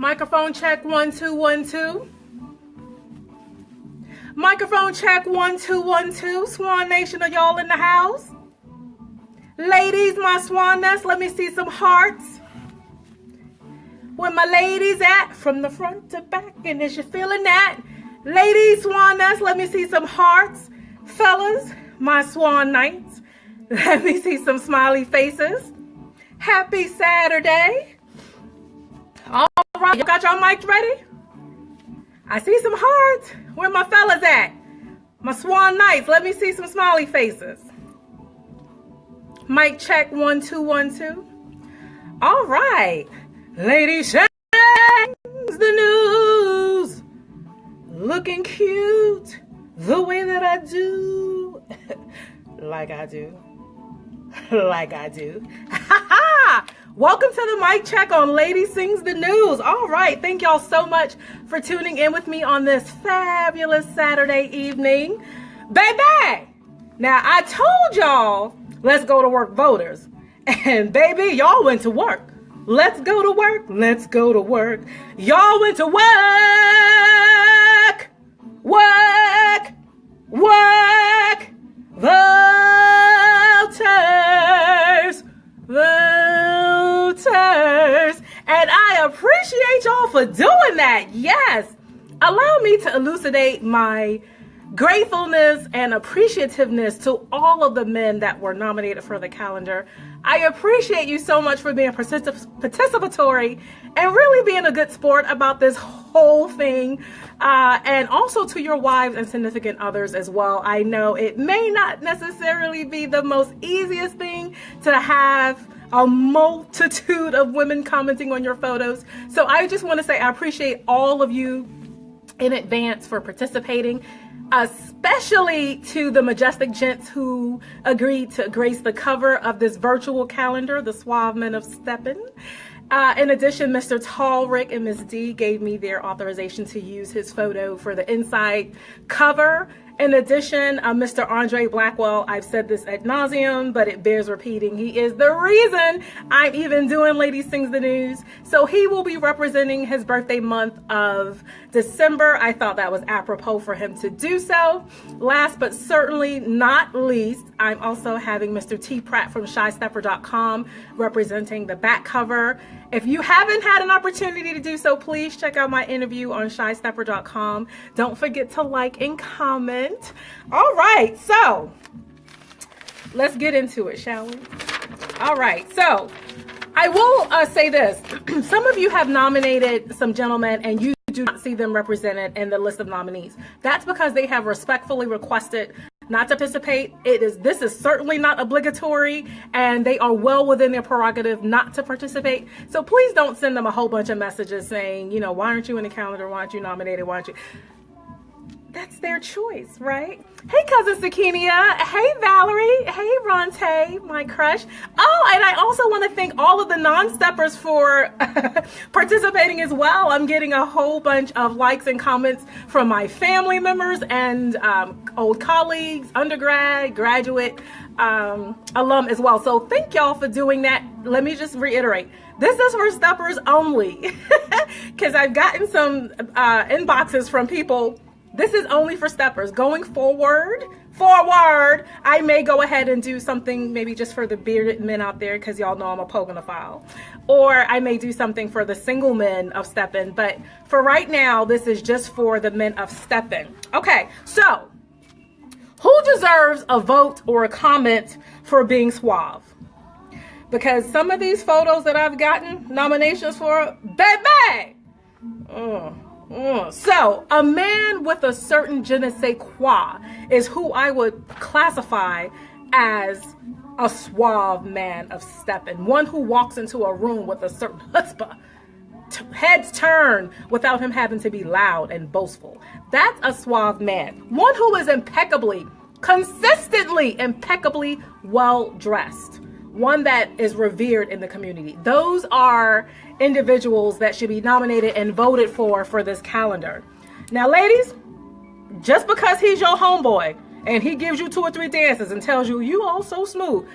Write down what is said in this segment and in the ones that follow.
Microphone check 1 2 1 2. Microphone check 1 2 1 2. Swan Nation, are y'all in the house? Ladies, my swan nest, let me see some hearts. Where my ladies at? From the front to back, and is you feeling that? Ladies, swan nest, let me see some hearts. Fellas, my swan knights, let me see some smiley faces. Happy Saturday. All right, you got your mics ready? I see some hearts. Where my fellas at? My swan knights, let me see some smiley faces. Mic check 1 2 1 2. All right, ladies, the news. Looking cute the way that I do. Like I do. Like I do. Welcome to the mic check on Lady Sings the News. All right, thank y'all so much for tuning in with me on this fabulous Saturday evening. Baby, now I told y'all, let's go to work voters. And baby, y'all went to work. Let's go to work. Let's go to work. Y'all went to work. Work. Work. Voters. Voters. And I appreciate y'all for doing that. Yes. Allow me to elucidate my gratefulness and appreciativeness to all of the men that were nominated for the calendar. I appreciate you so much for being participatory and really being a good sport about this whole thing. And also to your wives and significant others as well. I know it may not necessarily be the most easiest thing to have a multitude of women commenting on your photos. So I just want to say I appreciate all of you in advance for participating, especially to the majestic gents who agreed to grace the cover of this virtual calendar, the Suave Men of Steppin. In addition, Mr. Tallrick and Ms. D gave me their authorization to use his photo for the inside cover. In addition, Mr. Andre Blackwell, I've said this ad nauseum, but it bears repeating. He is the reason I'm even doing Lady Sings the News. So he will be representing his birthday month of December. I thought that was apropos for him to do so. Last but certainly not least, I'm also having Mr. T. Pratt from ShyStepper.com representing the back cover. If you haven't had an opportunity to do so, please check out my interview on ShyStepper.com. Don't forget to like and comment. All right, so let's get into it, shall we? All right, so I will say this. Some of you have nominated some gentlemen and you do not see them represented in the list of nominees. That's because they have respectfully requested not to participate. This is certainly not obligatory, and they are well within their prerogative not to participate. So please don't send them a whole bunch of messages saying, you know, why aren't you in the calendar? Why aren't you nominated? Why aren't you? That's their choice, right? Hey, Cousin Sakinia. Hey, Valerie. Hey, Ronte, my crush. Oh, and I also want to thank all of the non-steppers for participating as well. I'm getting a whole bunch of likes and comments from my family members and old colleagues, undergrad, graduate, alum as well. So thank y'all for doing that. Let me just reiterate. This is for steppers only because I've gotten some inboxes from people. This is only for steppers. Going forward, I may go ahead and do something maybe just for the bearded men out there because y'all know I'm a pogonophile. Or I may do something for the single men of Steppin. But for right now, this is just for the men of Steppin. Okay, so who deserves a vote or a comment for being suave? Because some of these photos that I've gotten nominations for, baby! So, a man with a certain je ne sais quoi is who I would classify as a suave man of Steppin. One who walks into a room with a certain chutzpah, heads turn without him having to be loud and boastful. That's a suave man. One who is consistently impeccably well-dressed. One that is revered in the community. Those are individuals that should be nominated and voted for this calendar. Now, ladies, just because he's your homeboy and he gives you 2 or 3 dances and tells you, you all so smooth.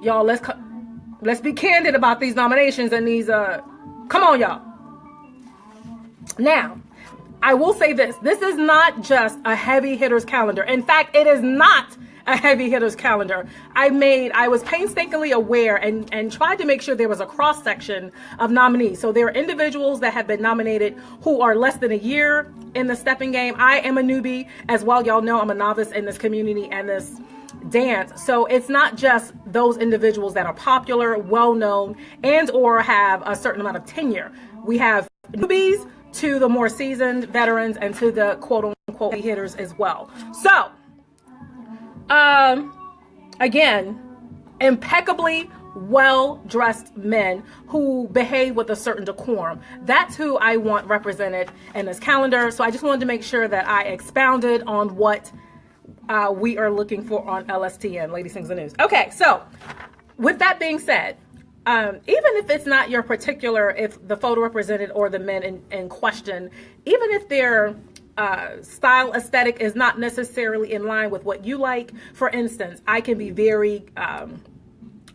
Y'all, let's be candid about these nominations and these, come on, y'all. Now, I will say this. This is not just a heavy hitters calendar. In fact, it is not a heavy hitters calendar. I was painstakingly aware and tried to make sure there was a cross section of nominees. So there are individuals that have been nominated who are less than a year in the stepping game. I am a newbie as well. Y'all know I'm a novice in this community and this dance. So it's not just those individuals that are popular, well-known, and or have a certain amount of tenure. We have newbies to the more seasoned veterans and to the quote-unquote hitters as well. So, again, impeccably well-dressed men who behave with a certain decorum. That's who I want represented in this calendar. So I just wanted to make sure that I expounded on what we are looking for on LSTN, Lady Sings the News. Okay, so with that being said, even if it's not your particular, if the photo represented or the men in question, even if their style aesthetic is not necessarily in line with what you like. For instance, I can be very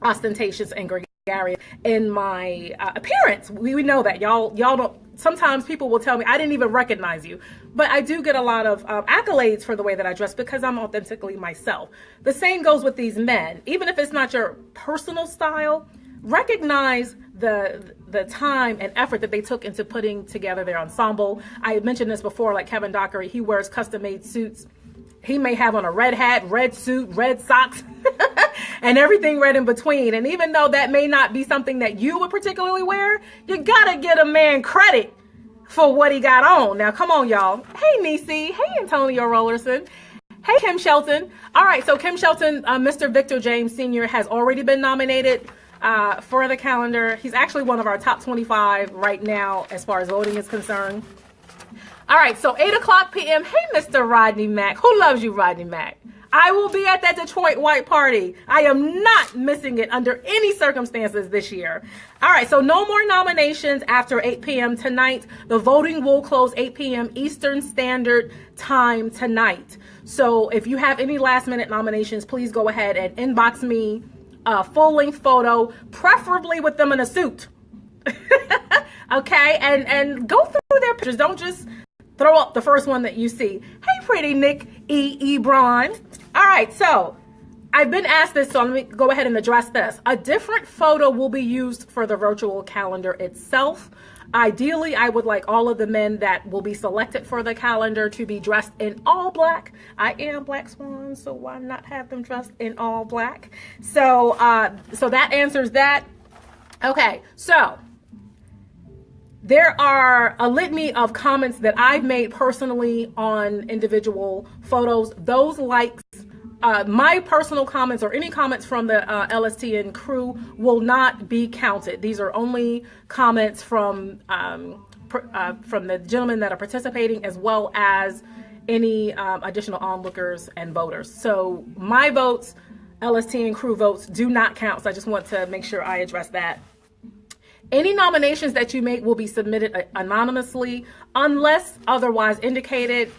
ostentatious and gregarious in my appearance. We know that. Y'all don't. Sometimes people will tell me, I didn't even recognize you. But I do get a lot of accolades for the way that I dress because I'm authentically myself. The same goes with these men. Even if it's not your personal style, recognize the time and effort that they took into putting together their ensemble. I mentioned this before, like Kevin Dockery, he wears custom-made suits. He may have on a red hat, red suit, red socks, and everything red in between. And even though that may not be something that you would particularly wear, you gotta get a man credit for what he got on. Now, come on, y'all. Hey, Niecy. Hey, Antonio Rollerson. Hey, Kim Shelton. All right, so Kim Shelton, Mr. Victor James Sr. has already been nominated for the calendar. He's actually one of our top 25 right now as far as voting is concerned. All right, so 8 o'clock p.m. Hey, Mr. Rodney Mack. Who loves you, Rodney Mack? I will be at that Detroit White Party. I am not missing it under any circumstances this year. All right, so no more nominations after 8 p.m. tonight. The voting will close 8 p.m. Eastern Standard Time tonight. So if you have any last-minute nominations, please go ahead and inbox me a full-length photo, preferably with them in a suit. Okay, and go through their pictures. Don't just throw up the first one that you see. Hey, pretty Nick Ebron. All right, so I've been asked this, so let me go ahead and address this. A different photo will be used for the virtual calendar itself. Ideally, I would like all of the men that will be selected for the calendar to be dressed in all black. I am Black Swan, so why not have them dressed in all black? So, so that answers that. Okay, so there are a litany of comments that I've made personally on individual photos. Those likes, my personal comments or any comments from the LSTN crew will not be counted. These are only comments from the gentlemen that are participating, as well as any additional onlookers and voters. So my votes, LSTN crew votes, do not count. So I just want to make sure I address that. Any nominations that you make will be submitted anonymously unless otherwise indicated.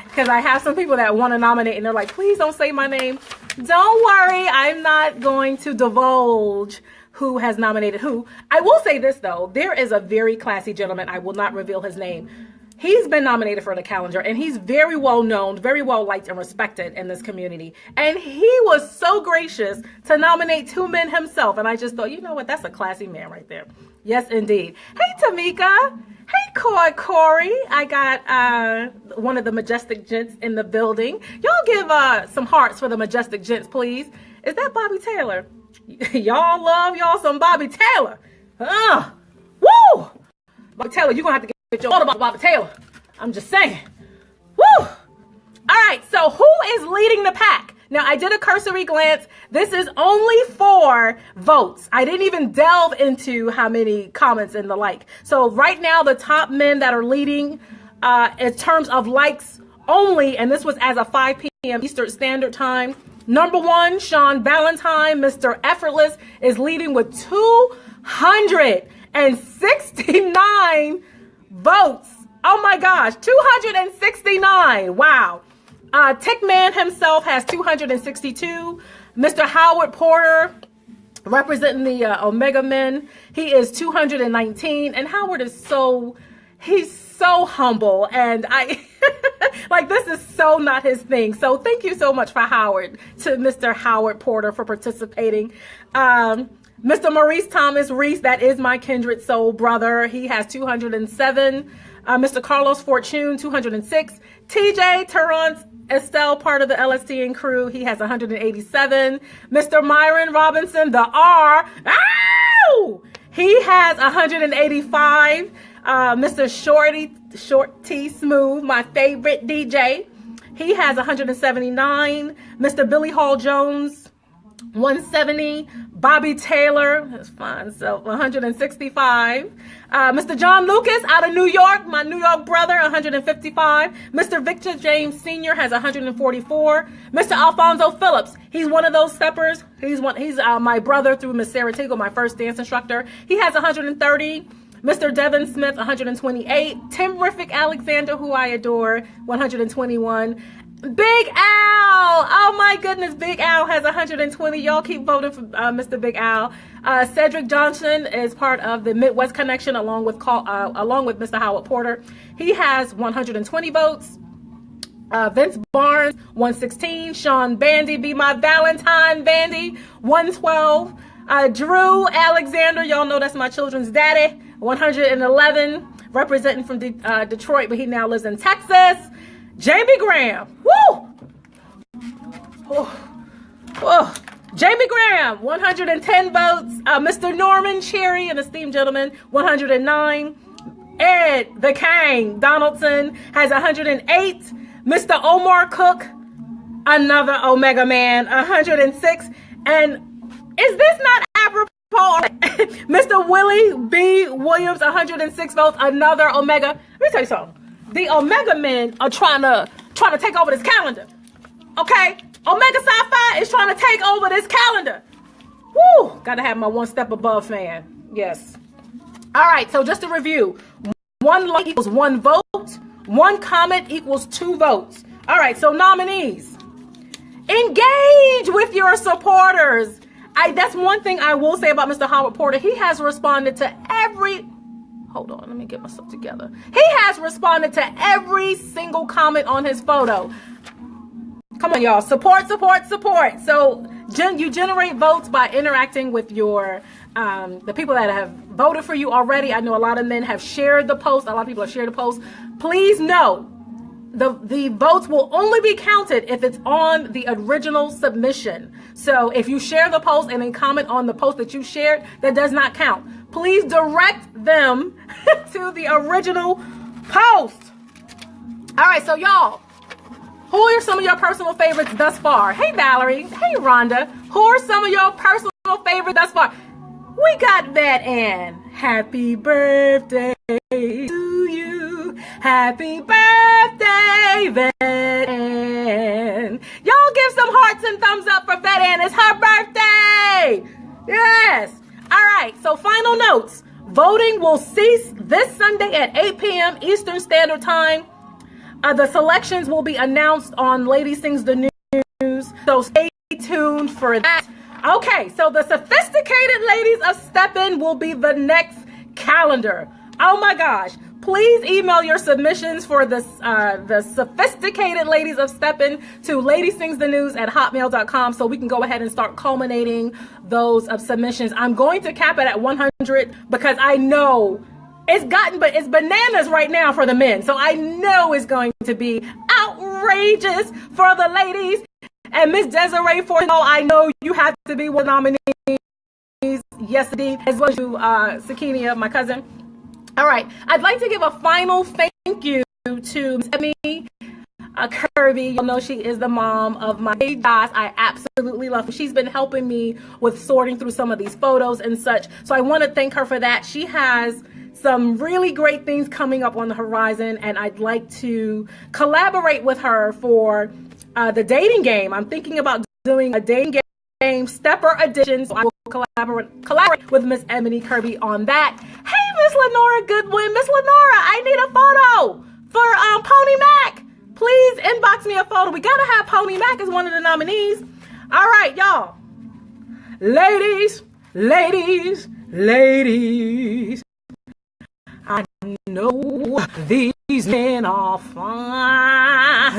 Because I have some people that want to nominate and they're like, please don't say my name. Don't worry, I'm not going to divulge who has nominated who. I will say this, though. There is a very classy gentleman. I will not reveal his name. He's been nominated for the calendar, and he's very well known, very well liked and respected in this community. And he was so gracious to nominate 2 men himself. And I just thought, you know what? That's a classy man right there. Yes, indeed. Hey, Tamika. Hey, Corey. I got one of the Majestic Gents in the building. Y'all give some hearts for the Majestic Gents, please. Is that Bobby Taylor? Y'all love y'all some Bobby Taylor. Woo! Bobby Taylor, you're going to have to get your order about Bobby Taylor. I'm just saying. Woo! All right, so who is leading the pack? Now, I did a cursory glance. This is only 4 votes. I didn't even delve into how many comments and the like. So right now, the top men that are leading in terms of likes only, and this was as of 5 p.m. Eastern Standard Time. Number 1, Sean Valentine, Mr. Effortless, is leading with 269 votes. Oh my gosh, 269. Wow. Tickman himself has 262. Mr. Howard Porter representing the Omega men. He is 219, and Howard is he's so humble, and I like, this is so not his thing. So thank you so much to Mr. Howard Porter, for participating. Mr. Maurice Thomas Reese, that is my kindred soul brother. He has 207. Mr. Carlos Fortune, 206. TJ Terrence Estelle, part of the LSTN crew, he has 187. Mr. Myron Robinson, the R, he has 185. Mr. Shorty Smooth, my favorite DJ, he has 179. Mr. Billy Hall Jones, 170. Bobby Taylor, that's fine, so 165. Mr. John Lucas out of New York, my New York brother, 155. Mr. Victor James Sr. has 144. Mr. Alfonso Phillips, he's one of those steppers. He's my brother through Miss Sarah Tingle, my first dance instructor. He has 130. Mr. Devin Smith, 128. Tim Riffick Alexander, who I adore, 121. Big Al, oh my goodness, Big Al has 120. Y'all keep voting for Mr. Big Al. Cedric Johnson is part of the Midwest Connection, along with Mr. Howard Porter. He has 120 votes. Vince Barnes, 116. Sean Bandy, be my Valentine Bandy, 112. Drew Alexander, y'all know that's my children's daddy, 111. Representing from Detroit, but he now lives in Texas. Jamie Graham, woo! Oh. Jamie Graham, 110 votes. Mr. Norman Cherry, an esteemed gentleman, 109. Ed the King Donaldson has 108. Mr. Omar Cook, another Omega man, 106. And is this not apropos? Mr. Willie B. Williams, 106 votes, another Omega. Let me tell you something. The Omega men are trying to take over this calendar. Okay? Omega Sci-Fi is trying to take over this calendar. Woo! Gotta have my one step above fan. Yes. All right, so just to review. 1 like equals 1 vote. 1 comment equals 2 votes. All right, so nominees. Engage with your supporters. That's one thing I will say about Mr. Howard Porter. He has responded to every... Hold on, let me get myself together. He has responded to every single comment on his photo. Come on, y'all. Support, support, support. So you generate votes by interacting with your the people that have voted for you already. I know a lot of men have shared the post. A lot of people have shared the post. Please know the votes will only be counted if it's on the original submission. So if you share the post and then comment on the post that you shared, that does not count. Please direct them to the original post. All right, so y'all, who are some of your personal favorites thus far? Hey, Valerie. Hey, Rhonda. Who are some of your personal favorites thus far? We got Vet Ann. Happy birthday to you. Happy birthday, Vet Ann. Y'all give some hearts and thumbs up for Vet Ann. It's her birthday. Yes. All right, so final notes. Voting will cease this Sunday at 8 p.m. Eastern Standard Time. The selections will be announced on Lady Sings the News, so stay tuned for that. Okay, so the Sophisticated Ladies of Steppin will be the next calendar. Oh my gosh. Please email your submissions for the Sophisticated Ladies of Steppin to ladysingsthenews@hotmail.com so we can go ahead and start culminating those submissions. I'm going to cap it at 100 because I know it's bananas right now for the men. So I know it's going to be outrageous for the ladies. And Miss Desiree Forno, I know you have to be one of the nominees. Yes, indeed. As well as you, Sakinia, my cousin. All right. I'd like to give a final thank you to Miss Emmy Kirby. You know she is the mom of my baby Josh. I absolutely love her. She's been helping me with sorting through some of these photos and such. So I want to thank her for that. She has some really great things coming up on the horizon, and I'd like to collaborate with her for the dating game. I'm thinking about doing a dating game Stepper edition, so I will collaborate with Miss Emily Kirby on that. Hey, Miss Lenora Goodwin. Miss Lenora, I need a photo for Pony Mac. Please inbox me a photo. We gotta have Pony Mac as one of the nominees. All right, y'all. Ladies, Ladies, ladies, I know these men are fine,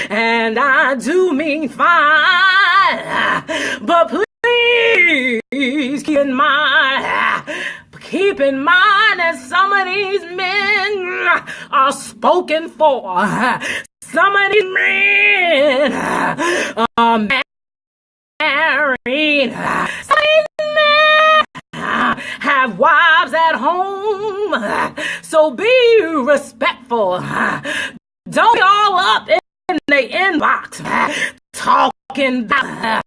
and I do mean fine, but please keep in mind that some of these men are spoken for. Some of these men are married. Some of these men have wives at home. So be respectful. Don't be all up in the inbox talking about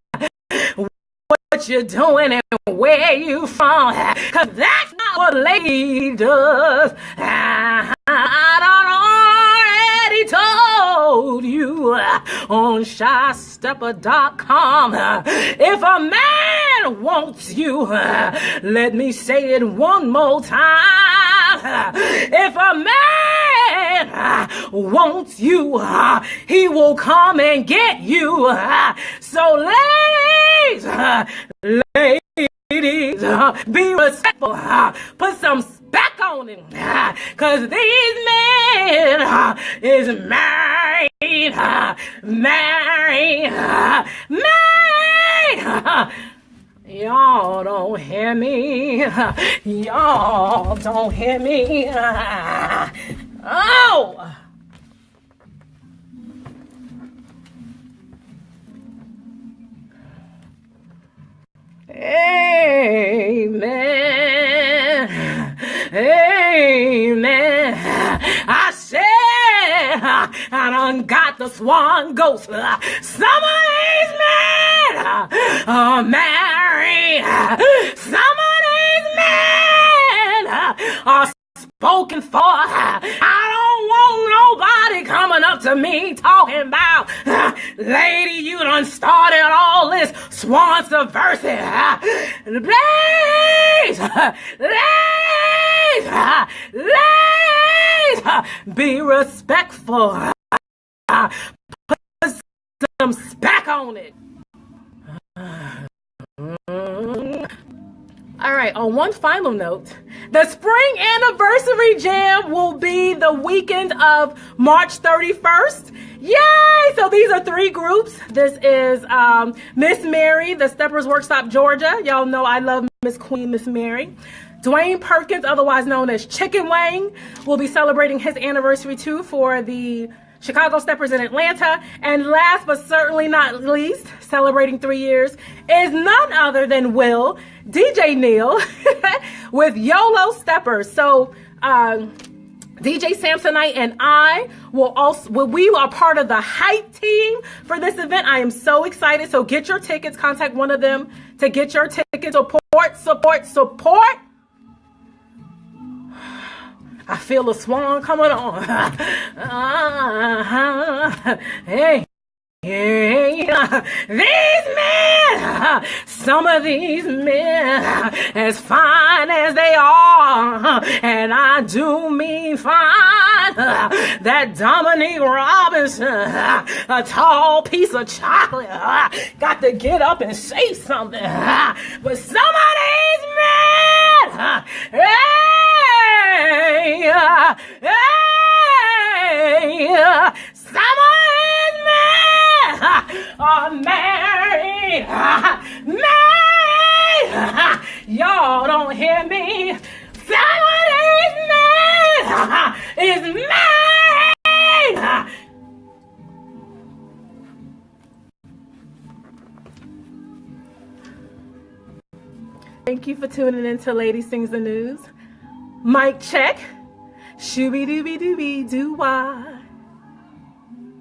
what you're doing and where you from, cause that's not what a lady does. I done already told you on ShyStepper.com. If a man wants you, let me say it one more time. If a man wants you, he will come and get you. So ladies, be respectful. Put some spec on him, cause these men is married. Y'all don't hear me. Y'all don't hear me. Oh! Amen. Amen. I said I done got the swan ghost. Some of these men are married. Some of these men are spoken for. I don't want nobody coming up to me talking about, lady, you done started all this swan subversive. Ladies, be respectful. Put some spec on it. All right, on one final note, the spring anniversary jam will be the weekend of March 31st. Yay! So these are 3 groups. This is Miss Mary, the Steppers Workshop, Georgia. Y'all know I love Miss Queen, Miss Mary. Dwayne Perkins, otherwise known as Chicken Wang, will be celebrating his anniversary too for the Chicago Steppers in Atlanta. And last but certainly not least, celebrating 3 years, is none other than Will, DJ Neil, with YOLO Steppers. So DJ Samsonite and I we are part of the hype team for this event. I am so excited. So get your tickets. Contact one of them to get your tickets. Support. I feel a swan coming on. Hey. These men, some of these men, as fine as they are, and I do mean fine, that Dominique Robinson, a tall piece of chocolate, got to get up and say something. But some of these men, some of these men are married. Y'all don't hear me. Some of these men is married. Thank you for tuning in to Lady Sings the News. Mic check. Shooby dooby dooby doo wah.